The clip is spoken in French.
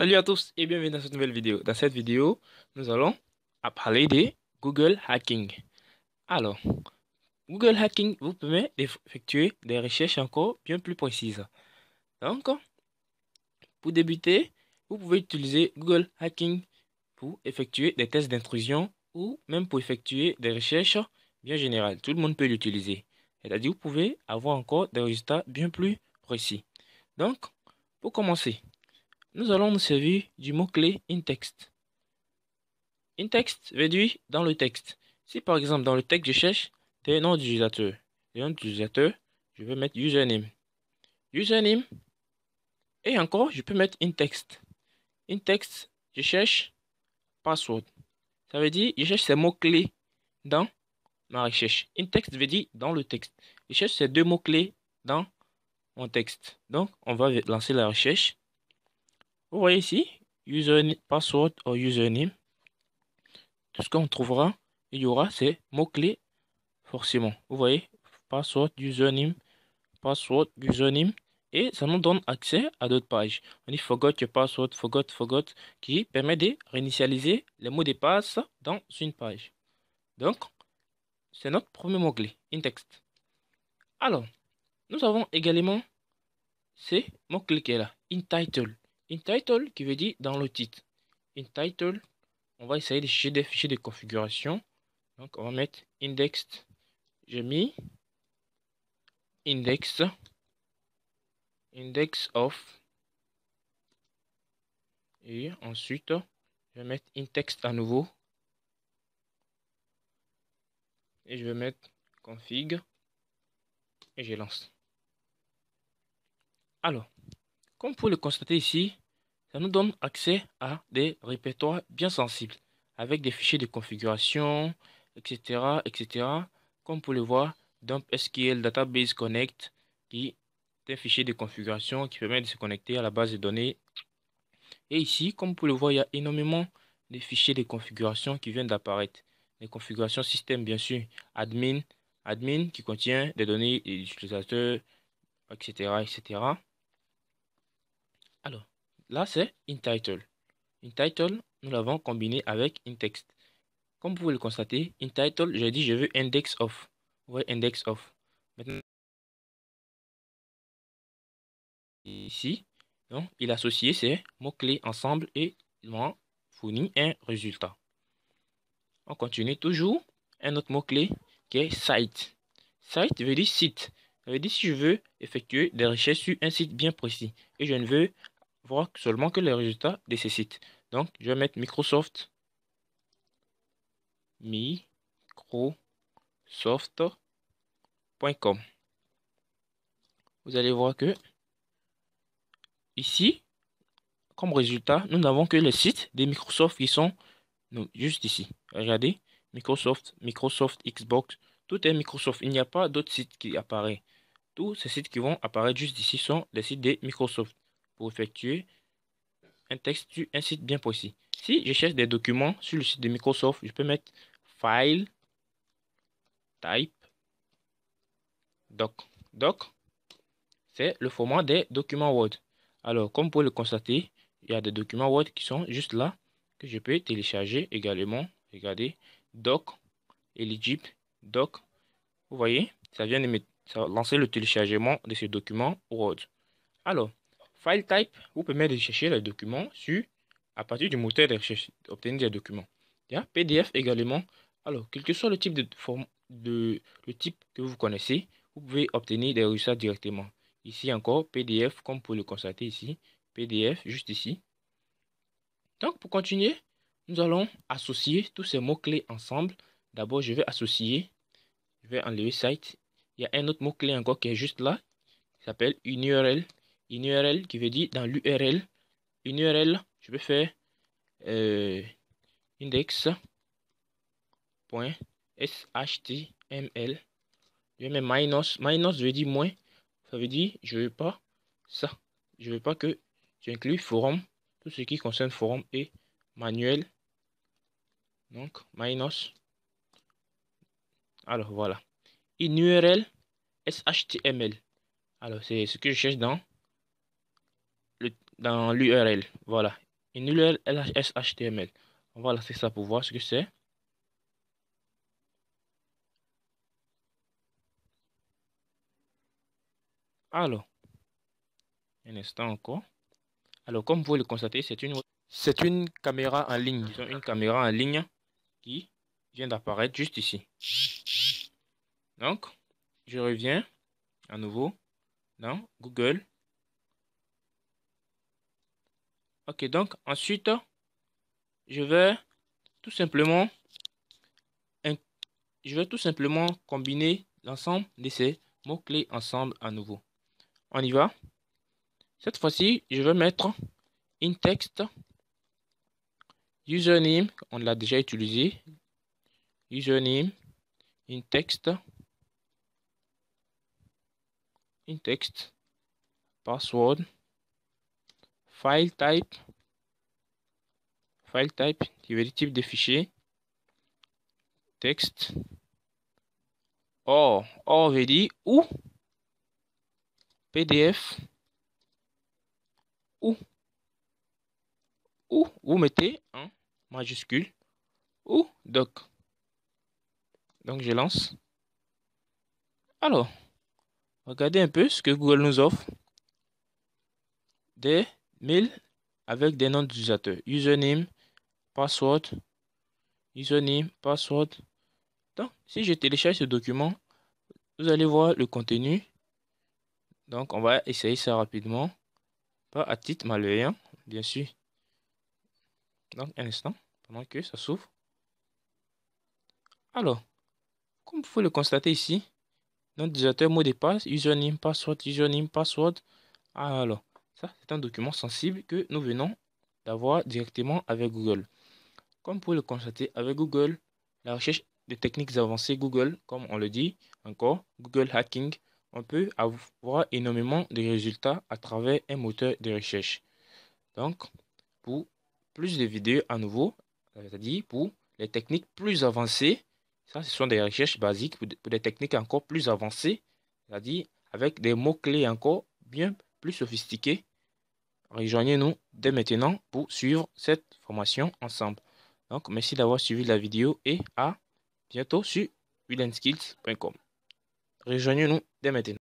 Salut à tous et bienvenue dans cette nouvelle vidéo. Dans cette vidéo, nous allons parler de Google Hacking. Alors, Google Hacking vous permet d'effectuer des recherches encore bien plus précises. Donc, pour débuter, vous pouvez utiliser Google Hacking pour effectuer des tests d'intrusion ou même pour effectuer des recherches bien générales. Tout le monde peut l'utiliser. C'est-à-dire, vous pouvez avoir encore des résultats bien plus précis. Donc, pour commencer, nous allons nous servir du mot-clé in-text. In-text veut dire dans le texte. Si par exemple dans le texte je cherche des noms d'utilisateurs. Le nom d'utilisateur, je vais mettre username. Username et encore je peux mettre in-text. In-text, je cherche password. Ça veut dire je cherche ces mots-clés dans ma recherche. In-text veut dire dans le texte. Je cherche ces deux mots-clés dans mon texte. Donc on va lancer la recherche. Vous voyez ici, username, password ou username. Tout ce qu'on trouvera, il y aura ces mots-clés forcément. Vous voyez, password, username, et ça nous donne accès à d'autres pages. On dit forgot your password, forgot, qui permet de réinitialiser les mots de passe dans une page. Donc, c'est notre premier mot-clé, in-text. Alors, nous avons également ces mots-clés qui est là, in-title. In-title qui veut dire dans le titre. In-title, on va essayer de chercher des fichiers de configuration. Donc, on va mettre indexed. J'ai mis index of, et ensuite je vais mettre in-text à nouveau et je vais mettre config et je lance. Alors, comme vous pouvez le constater ici, ça nous donne accès à des répertoires bien sensibles avec des fichiers de configuration, etc. Comme vous pouvez le voir, dump SQL database connect qui est un fichier de configuration qui permet de se connecter à la base de données. Et ici, comme vous pouvez le voir, il y a énormément de fichiers de configuration qui viennent d'apparaître. Les configurations système, bien sûr, admin qui contient des données des utilisateurs, etc. Alors, là, c'est in-title. In-title, nous l'avons combiné avec in-text. Comme vous pouvez le constater, in-title, j'ai dit je veux index of. Vous voyez, index of. Maintenant, ici, donc, il a associé ces mots-clés ensemble et il m'a fourni un résultat. On continue toujours. Un autre mot-clé qui est site. Site veut dire site. Ça veut dire si je veux effectuer des recherches sur un site bien précis et je ne veux voir seulement que les résultats de ces sites. Donc, je vais mettre microsoft.com. Vous allez voir que ici, comme résultat, nous n'avons que les sites de Microsoft qui sont juste ici. Regardez, Microsoft Xbox, tout est Microsoft. Il n'y a pas d'autres sites qui apparaissent. Tous ces sites qui vont apparaître juste ici sont les sites de Microsoft pour effectuer un texte sur un site bien précis. Si je cherche des documents sur le site de Microsoft, je peux mettre File, Type, Doc. Doc, c'est le format des documents Word. Alors, comme vous pouvez le constater, il y a des documents Word qui sont juste là, que je peux télécharger également. Regardez, Doc, Eligible, Doc. Vous voyez, ça vient de lancer le téléchargement de ces documents Word. Alors, File Type vous permet de chercher les documents à partir du moteur de recherche, d'obtenir des documents. Il y a PDF également. Alors, quel que soit le type le type que vous connaissez, vous pouvez obtenir des résultats directement. Ici encore, PDF, comme vous pouvez le constater ici. PDF, juste ici. Donc, pour continuer, nous allons associer tous ces mots-clés ensemble. D'abord, je vais enlever site. Il y a un autre mot-clé encore qui est juste là, qui s'appelle une URL. Une URL qui veut dire dans l'URL. Une URL, je vais faire index.html. Je vais mettre minus. Minus veut dire moins. Ça veut dire je veux pas ça. Je veux pas que tu inclues forum. Tout ce qui concerne forum et manuel. Donc minus. Alors voilà. Une URL HTML. Alors c'est ce que je cherche dans l'URL. Voilà. une URL LHS HTML. On va lancer ça pour voir ce que c'est. Alors, un instant encore. Alors, comme vous pouvez le constater, c'est une caméra en ligne. Disons une caméra en ligne qui vient d'apparaître juste ici. Donc, je reviens à nouveau dans Google. Ok, donc ensuite, je vais tout simplement, combiner l'ensemble de ces mots-clés ensemble à nouveau. On y va. Cette fois-ci, je vais mettre in text, username, on l'a déjà utilisé, username, in text, password, file type qui veut dire type de fichier, texte, or veut dire ou PDF, ou vous mettez en majuscule, ou doc. Donc je lance. Alors, regardez un peu ce que Google nous offre. Des mails avec des noms d'utilisateurs. Username, password, Donc, si je télécharge ce document, vous allez voir le contenu. Donc, on va essayer ça rapidement. Pas à titre malveillant, bien sûr. Donc, un instant, pendant que ça s'ouvre. Alors, comme vous pouvez le constater ici, nom d'utilisateur, mot de passe, username, password. Alors, ça, c'est un document sensible que nous venons d'avoir directement avec Google. Comme vous pouvez le constater avec Google, la recherche des techniques avancées Google, comme on le dit encore, Google Hacking, on peut avoir énormément de résultats à travers un moteur de recherche. Donc, pour plus de vidéos à nouveau, c'est-à-dire pour les techniques plus avancées, ça ce sont des recherches basiques pour des techniques encore plus avancées, c'est-à-dire avec des mots-clés encore bien plus sophistiqués. Rejoignez-nous dès maintenant pour suivre cette formation ensemble. Donc, merci d'avoir suivi la vidéo et à bientôt sur willenskills.com. Rejoignez-nous dès maintenant.